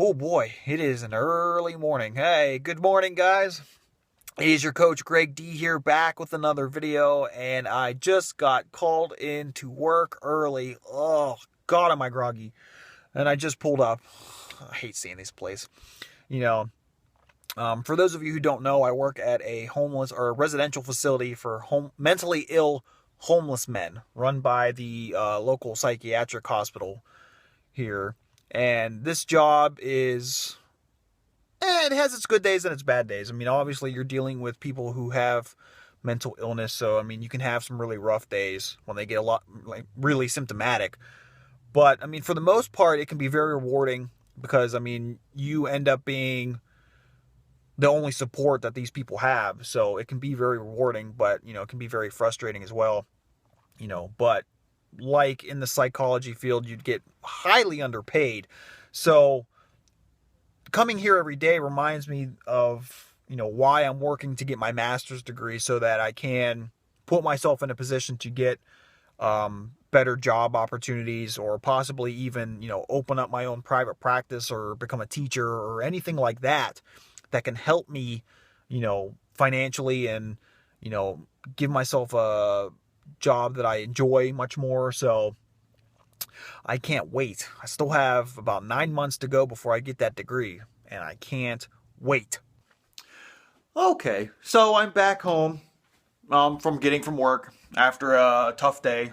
Oh boy, it is an early morning. Hey, good morning, guys. It is your coach Greg D here, back with another video, and I just got called in to work early. Oh, God, am I groggy. And I just pulled up. I hate seeing this place. You know, for those of you who don't know, I work at a homeless or a residential facility for mentally ill homeless men run by the local psychiatric hospital here. And this job is, it has its good days and its bad days. I mean, obviously, you're dealing with people who have mental illness. So, I mean, you can have some really rough days when they get a lot, like, really symptomatic. But, I mean, for the most part, it can be very rewarding because, I mean, you end up being the only support that these people have. So it can be very rewarding, but, it can be very frustrating as well. But like in the psychology field, you'd get highly underpaid. So coming here every day reminds me of, why I'm working to get my master's degree so that I can put myself in a position to get better job opportunities, or possibly even, open up my own private practice or become a teacher or anything like that that can help me, financially, and, give myself a job that I enjoy much more. So I can't wait. I still have about 9 months to go before I get that degree, and I can't wait. Okay, so I'm back home from getting from work after a tough day,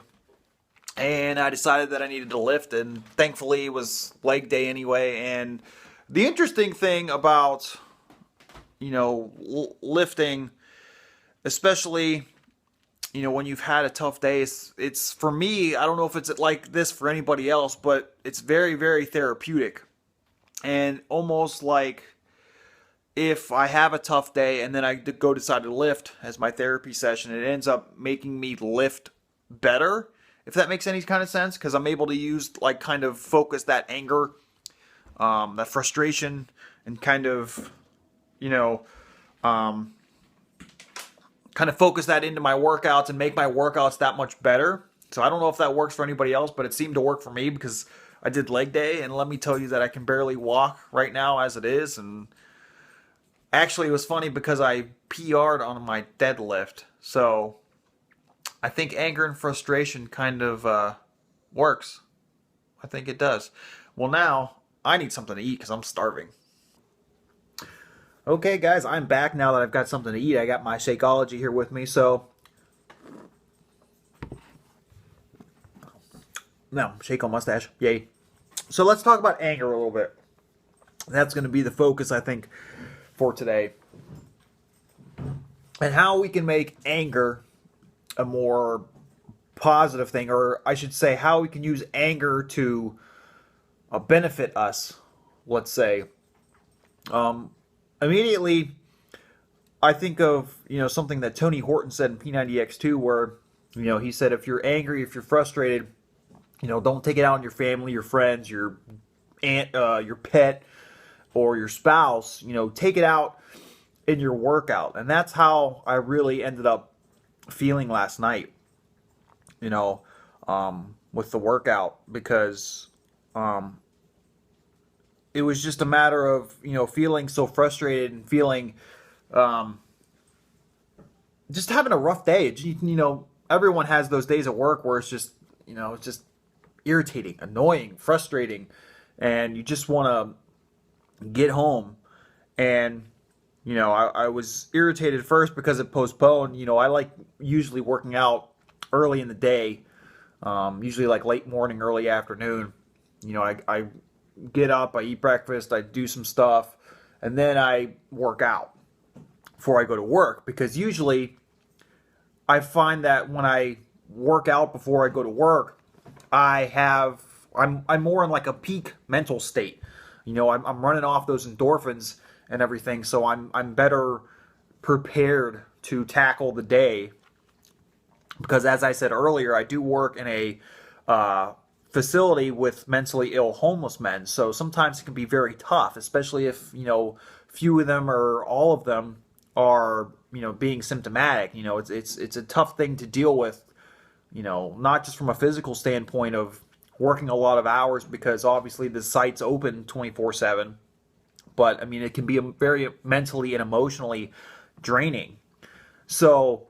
and I decided that I needed to lift, and thankfully it was leg day anyway. And the interesting thing about, lifting, especially, when you've had a tough day, it's for me, I don't know if it's like this for anybody else, but it's very, very therapeutic. And almost like if I have a tough day and then I go decide to lift as my therapy session, it ends up making me lift better, if that makes any kind of sense, because I'm able to use, like, kind of focus that anger, that frustration, and kind of, kind of focus that into my workouts and make my workouts that much better. So I don't know if that works for anybody else, but it seemed to work for me because I did leg day, and let me tell you that I can barely walk right now as it is. And actually, it was funny because I PR'd on my deadlift. So I think anger and frustration kind of works. I think it does. Well, now I need something to eat because I'm starving. Okay, guys, I'm back now that I've got something to eat. I got my Shakeology here with me, so now shake on mustache, yay. So let's talk about anger a little bit. That's going to be the focus, I think, for today, and how we can make anger a more positive thing, or I should say, how we can use anger to benefit us. Let's say. Immediately, I think of, something that Tony Horton said in P90X2, where, he said, if you're angry, if you're frustrated, don't take it out on your family, your friends, your aunt, your pet, or your spouse. Take it out in your workout. And that's how I really ended up feeling last night, with the workout, because it was just a matter of, feeling so frustrated and feeling, just having a rough day. Everyone has those days at work where it's just, it's just irritating, annoying, frustrating, and you just want to get home. And, I was irritated first because it postponed. I like usually working out early in the day, usually like late morning, early afternoon. I get up, I eat breakfast, I do some stuff, and then I work out before I go to work, because usually I find that when I work out before I go to work, I'm more in like a peak mental state. I'm running off those endorphins and everything, so I'm better prepared to tackle the day, because, as I said earlier, I do work in a facility with mentally ill homeless men. So sometimes it can be very tough, especially if, few of them or all of them are, being symptomatic. It's a tough thing to deal with, not just from a physical standpoint of working a lot of hours because obviously the site's open 24/7. But I mean, it can be very mentally and emotionally draining. So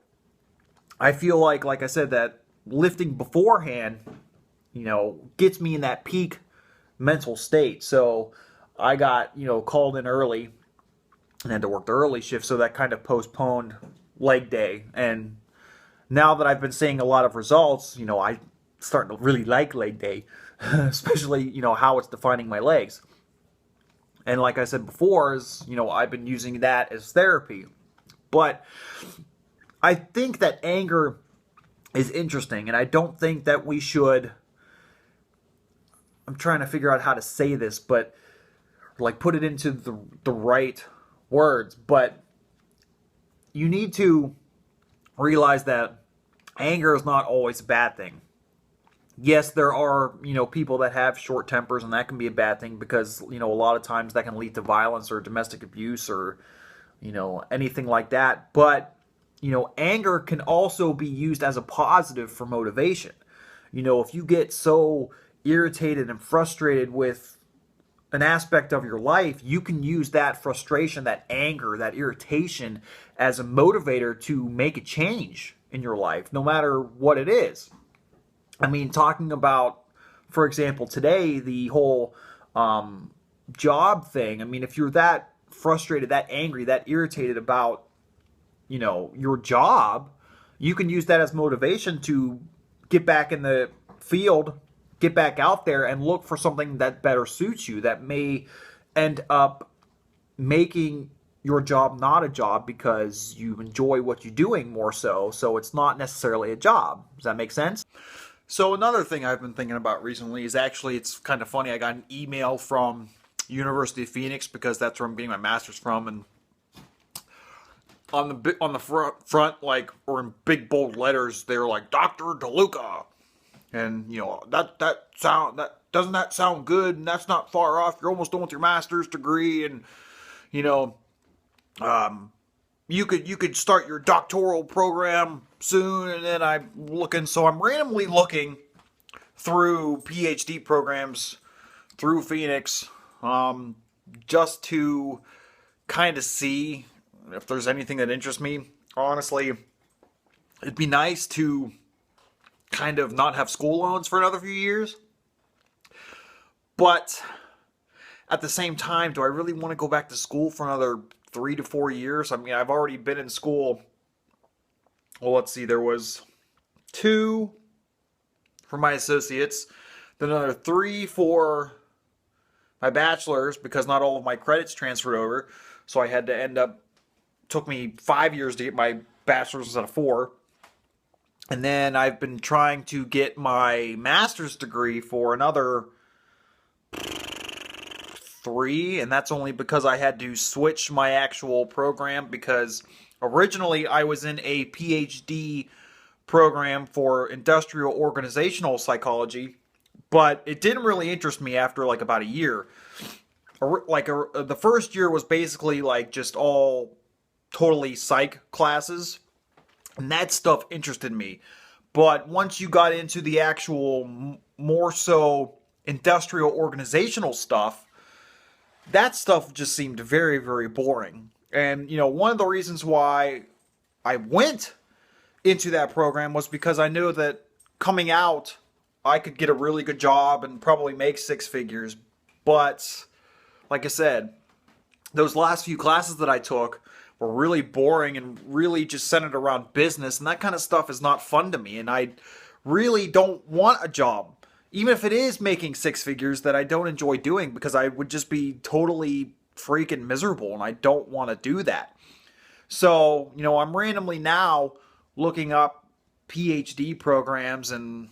I feel like I said, that lifting beforehand, gets me in that peak mental state. So I got, called in early and had to work the early shift. So that kind of postponed leg day. And now that I've been seeing a lot of results, I starting to really like leg day, especially, how it's defining my legs. And like I said before, I've been using that as therapy. But I think that anger is interesting, and I don't think that we should, I'm trying to figure out how to say this, but like put it into the right words. But you need to realize that anger is not always a bad thing. Yes, there are, people that have short tempers, and that can be a bad thing because, a lot of times that can lead to violence or domestic abuse or, anything like that. But, anger can also be used as a positive for motivation. If you get so irritated and frustrated with an aspect of your life, you can use that frustration, that anger, that irritation as a motivator to make a change in your life, no matter what it is. I mean, talking about, for example, today, the whole job thing. I mean, if you're that frustrated, that angry, that irritated about, your job, you can use that as motivation to get back in the field, get back out there and look for something that better suits you, that may end up making your job not a job because you enjoy what you're doing more so. So it's not necessarily a job. Does that make sense? So another thing I've been thinking about recently is actually, it's kind of funny. I got an email from University of Phoenix because that's where I'm getting my master's from, and on the front, like, or in big bold letters, they're like, Dr. DeLuca, and that doesn't that sound good? And that's not far off. You're almost done with your master's degree, and you could start your doctoral program soon. And then I'm randomly looking through PhD programs through Phoenix, just to kind of see if there's anything that interests me. Honestly, it'd be nice to kind of not have school loans for another few years. But at the same time, do I really want to go back to school for another 3 to 4 years? I mean, I've already been in school. Well, let's see, there was 2 for my associates, then another 3 for my bachelor's because not all of my credits transferred over. So I had to took me 5 years to get my bachelor's instead of 4. And then I've been trying to get my master's degree for another 3, and that's only because I had to switch my actual program, because originally I was in a PhD program for industrial organizational psychology, but it didn't really interest me after like about a year. The first year was basically like just all totally psych classes, and that stuff interested me. But once you got into the actual more so industrial organizational stuff, that stuff just seemed very, very boring. And, one of the reasons why I went into that program was because I knew that coming out, I could get a really good job and probably make 6 figures. But, like I said, those last few classes that I took were really boring and really just centered around business, and that kind of stuff is not fun to me. And I really don't want a job, even if it is making 6 figures, that I don't enjoy doing, because I would just be totally freaking miserable, and I don't want to do that. So, I'm randomly now looking up PhD programs, and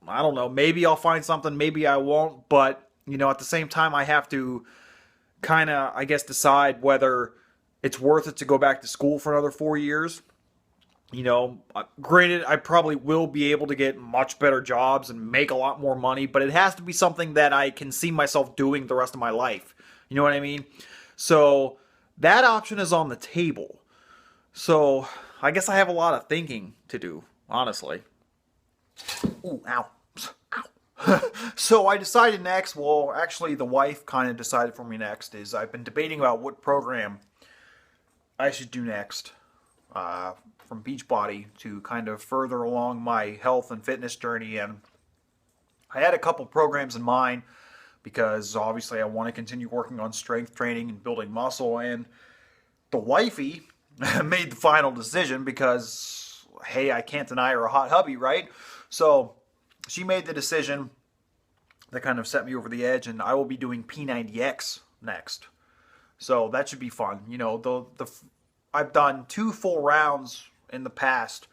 I don't know, maybe I'll find something, maybe I won't. But, at the same time, I have to kind of, I guess, decide whether it's worth it to go back to school for another 4 years. Granted, I probably will be able to get much better jobs and make a lot more money, but it has to be something that I can see myself doing the rest of my life. You know what I mean? So that option is on the table. So I guess I have a lot of thinking to do, honestly. Ooh, ow. Ow. So I decided next, well, actually the wife kind of decided for me next, is I've been debating about what program I should do next from Beachbody to kind of further along my health and fitness journey. And I had a couple programs in mind because obviously I want to continue working on strength training and building muscle. And the wifey made the final decision because, hey, I can't deny her a hot hubby, right? So she made the decision that kind of set me over the edge, and I will be doing P90X next. So that should be fun. You know, I've done 2 full rounds in the past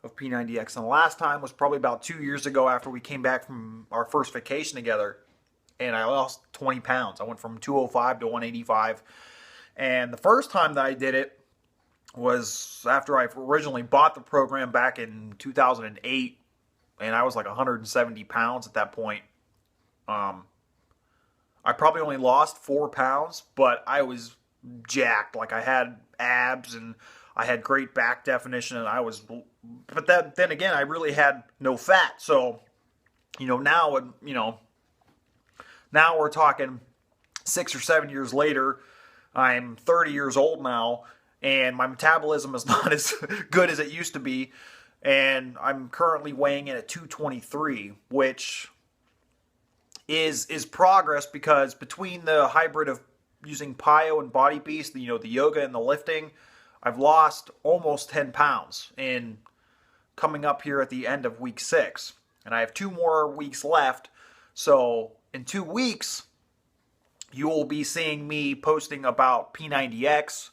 of P90X, and the last time was probably about 2 years ago after we came back from our first vacation together, and I lost 20 pounds. I went from 205 to 185, and the first time that I did it was after I originally bought the program back in 2008, and I was like 170 pounds at that point. I probably only lost 4 pounds, but I was jacked. Like I had abs and I had great back definition, and but then again, I really had no fat. So, now we're talking 6 or 7 years later. I'm 30 years old now, and my metabolism is not as good as it used to be. And I'm currently weighing in at 223, which is progress, because between the hybrid of using Pio and Body Beast, the yoga and the lifting, I've lost almost 10 pounds in coming up here at the end of week 6. And I have 2 more weeks left. So in 2 weeks, you will be seeing me posting about P90X,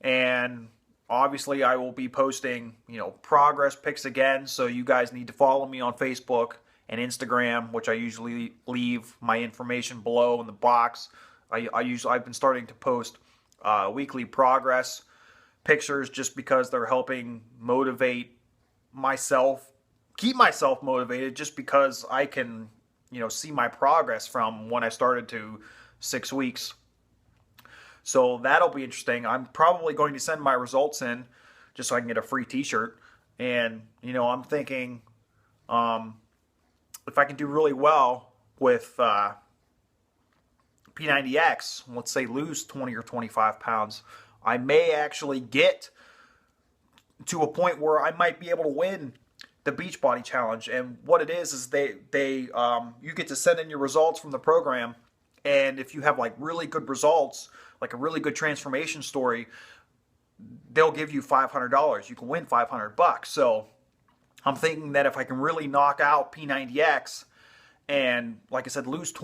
and obviously I will be posting, progress pics again. So you guys need to follow me on Facebook and Instagram, which I usually leave my information below in the box. I've been starting to post weekly progress pictures just because they're helping motivate myself, keep myself motivated, just because I can, see my progress from when I started to 6 weeks. So that'll be interesting. I'm probably going to send my results in just so I can get a free t-shirt. And, I'm thinking, if I can do really well with P90X, let's say lose 20 or 25 pounds, I may actually get to a point where I might be able to win the Beachbody Challenge. And what it is you get to send in your results from the program, and if you have like really good results, like a really good transformation story, they'll give you $500. You can win $500. So I'm thinking that if I can really knock out P90X and, like I said, lose 20